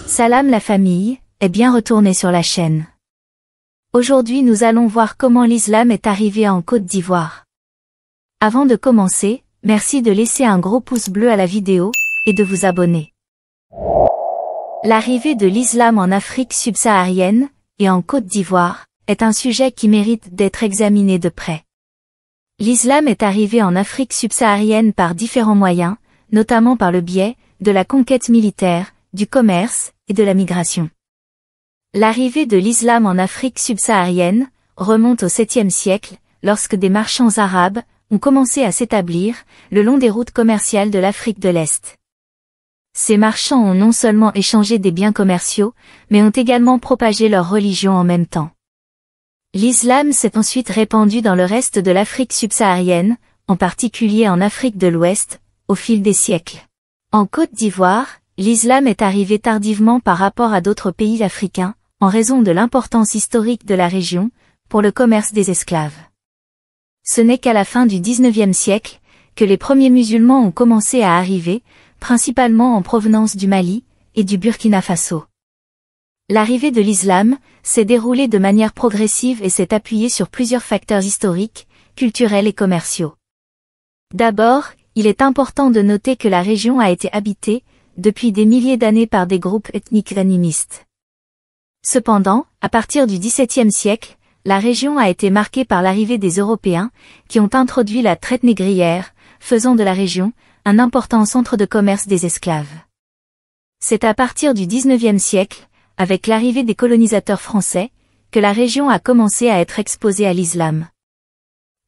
Salam la famille, est bien retourné sur la chaîne. Aujourd'hui nous allons voir comment l'islam est arrivé en Côte d'Ivoire. Avant de commencer, merci de laisser un gros pouce bleu à la vidéo, et de vous abonner. L'arrivée de l'islam en Afrique subsaharienne, et en Côte d'Ivoire, est un sujet qui mérite d'être examiné de près. L'islam est arrivé en Afrique subsaharienne par différents moyens, notamment par le biais de la conquête militaire, du commerce et de la migration. L'arrivée de l'islam en Afrique subsaharienne remonte au 7e siècle, lorsque des marchands arabes ont commencé à s'établir le long des routes commerciales de l'Afrique de l'Est. Ces marchands ont non seulement échangé des biens commerciaux, mais ont également propagé leur religion en même temps. L'islam s'est ensuite répandu dans le reste de l'Afrique subsaharienne, en particulier en Afrique de l'Ouest, au fil des siècles. En Côte d'Ivoire, l'islam est arrivé tardivement par rapport à d'autres pays africains, en raison de l'importance historique de la région, pour le commerce des esclaves. Ce n'est qu'à la fin du XIXe siècle, que les premiers musulmans ont commencé à arriver, principalement en provenance du Mali, et du Burkina Faso. L'arrivée de l'islam s'est déroulée de manière progressive et s'est appuyée sur plusieurs facteurs historiques, culturels et commerciaux. D'abord, il est important de noter que la région a été habitée, depuis des milliers d'années par des groupes ethniques animistes. Cependant, à partir du XVIIe siècle, la région a été marquée par l'arrivée des Européens, qui ont introduit la traite négrière, faisant de la région un important centre de commerce des esclaves. C'est à partir du XIXe siècle, avec l'arrivée des colonisateurs français, que la région a commencé à être exposée à l'islam.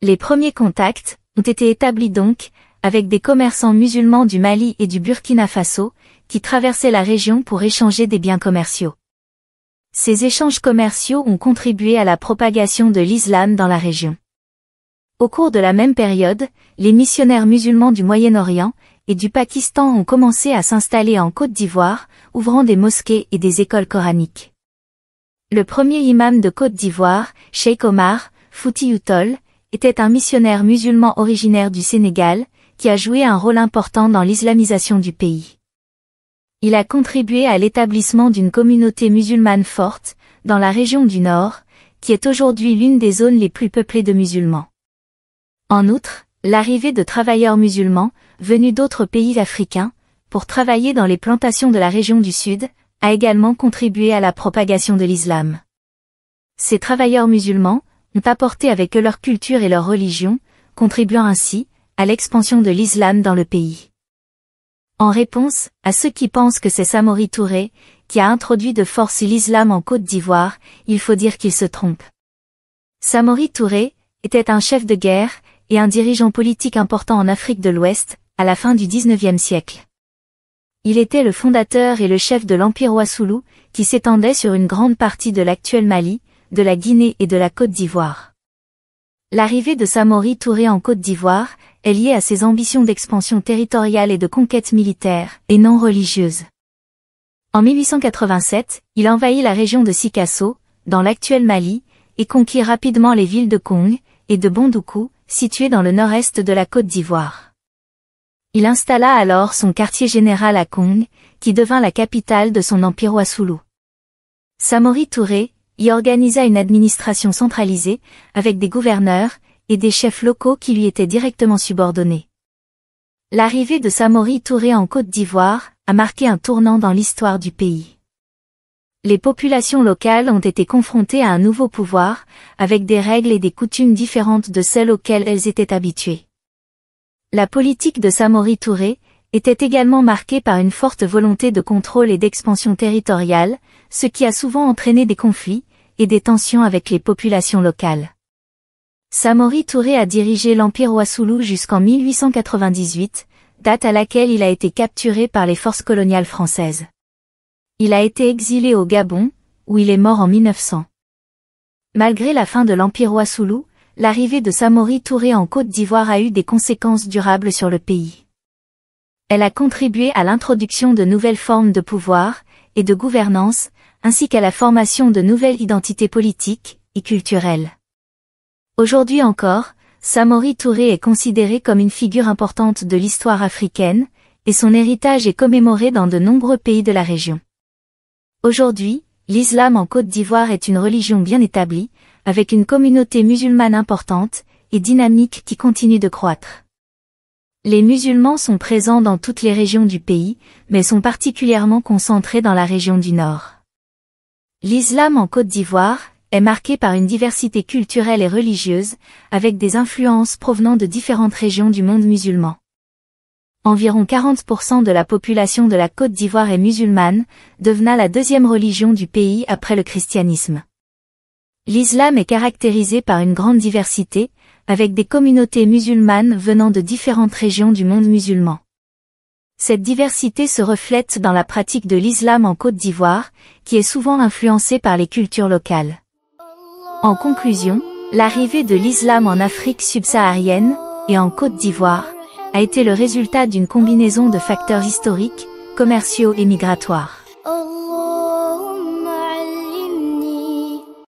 Les premiers contacts ont été établis donc, avec des commerçants musulmans du Mali et du Burkina Faso, qui traversaient la région pour échanger des biens commerciaux. Ces échanges commerciaux ont contribué à la propagation de l'islam dans la région. Au cours de la même période, les missionnaires musulmans du Moyen-Orient et du Pakistan ont commencé à s'installer en Côte d'Ivoire, ouvrant des mosquées et des écoles coraniques. Le premier imam de Côte d'Ivoire, Cheikh Omar Foutiyou Tall, était un missionnaire musulman originaire du Sénégal, qui a joué un rôle important dans l'islamisation du pays. Il a contribué à l'établissement d'une communauté musulmane forte, dans la région du Nord, qui est aujourd'hui l'une des zones les plus peuplées de musulmans. En outre, l'arrivée de travailleurs musulmans, venus d'autres pays africains, pour travailler dans les plantations de la région du Sud, a également contribué à la propagation de l'islam. Ces travailleurs musulmans ont apporté avec eux leur culture et leur religion, contribuant ainsi à l'expansion de l'islam dans le pays. En réponse à ceux qui pensent que c'est Samori Touré qui a introduit de force l'islam en Côte d'Ivoire, il faut dire qu'ils se trompent. Samori Touré était un chef de guerre et un dirigeant politique important en Afrique de l'Ouest, à la fin du XIXe siècle. Il était le fondateur et le chef de l'Empire Ouassoulou, qui s'étendait sur une grande partie de l'actuel Mali, de la Guinée et de la Côte d'Ivoire. L'arrivée de Samori Touré en Côte d'Ivoire est liée à ses ambitions d'expansion territoriale et de conquête militaire, et non religieuse. En 1887, il envahit la région de Sikasso, dans l'actuel Mali, et conquit rapidement les villes de Kong et de Bondoukou, situées dans le nord-est de la Côte d'Ivoire. Il installa alors son quartier général à Kong, qui devint la capitale de son empire Ouassoulou. Samori Touré y organisa une administration centralisée, avec des gouverneurs et des chefs locaux qui lui étaient directement subordonnés. L'arrivée de Samori Touré en Côte d'Ivoire a marqué un tournant dans l'histoire du pays. Les populations locales ont été confrontées à un nouveau pouvoir, avec des règles et des coutumes différentes de celles auxquelles elles étaient habituées. La politique de Samori Touré était également marquée par une forte volonté de contrôle et d'expansion territoriale, ce qui a souvent entraîné des conflits et des tensions avec les populations locales. Samori Touré a dirigé l'Empire Ouassoulou jusqu'en 1898, date à laquelle il a été capturé par les forces coloniales françaises. Il a été exilé au Gabon, où il est mort en 1900. Malgré la fin de l'Empire Ouassoulou, l'arrivée de Samori Touré en Côte d'Ivoire a eu des conséquences durables sur le pays. Elle a contribué à l'introduction de nouvelles formes de pouvoir et de gouvernance, ainsi qu'à la formation de nouvelles identités politiques et culturelles. Aujourd'hui encore, Samori Touré est considéré comme une figure importante de l'histoire africaine, et son héritage est commémoré dans de nombreux pays de la région. Aujourd'hui, l'islam en Côte d'Ivoire est une religion bien établie, avec une communauté musulmane importante et dynamique qui continue de croître. Les musulmans sont présents dans toutes les régions du pays, mais sont particulièrement concentrés dans la région du Nord. L'islam en Côte d'Ivoire est marqué par une diversité culturelle et religieuse, avec des influences provenant de différentes régions du monde musulman. Environ 40% de la population de la Côte d'Ivoire est musulmane, devenant la deuxième religion du pays après le christianisme. L'islam est caractérisé par une grande diversité, avec des communautés musulmanes venant de différentes régions du monde musulman. Cette diversité se reflète dans la pratique de l'islam en Côte d'Ivoire, qui est souvent influencée par les cultures locales. En conclusion, l'arrivée de l'islam en Afrique subsaharienne, et en Côte d'Ivoire, a été le résultat d'une combinaison de facteurs historiques, commerciaux et migratoires.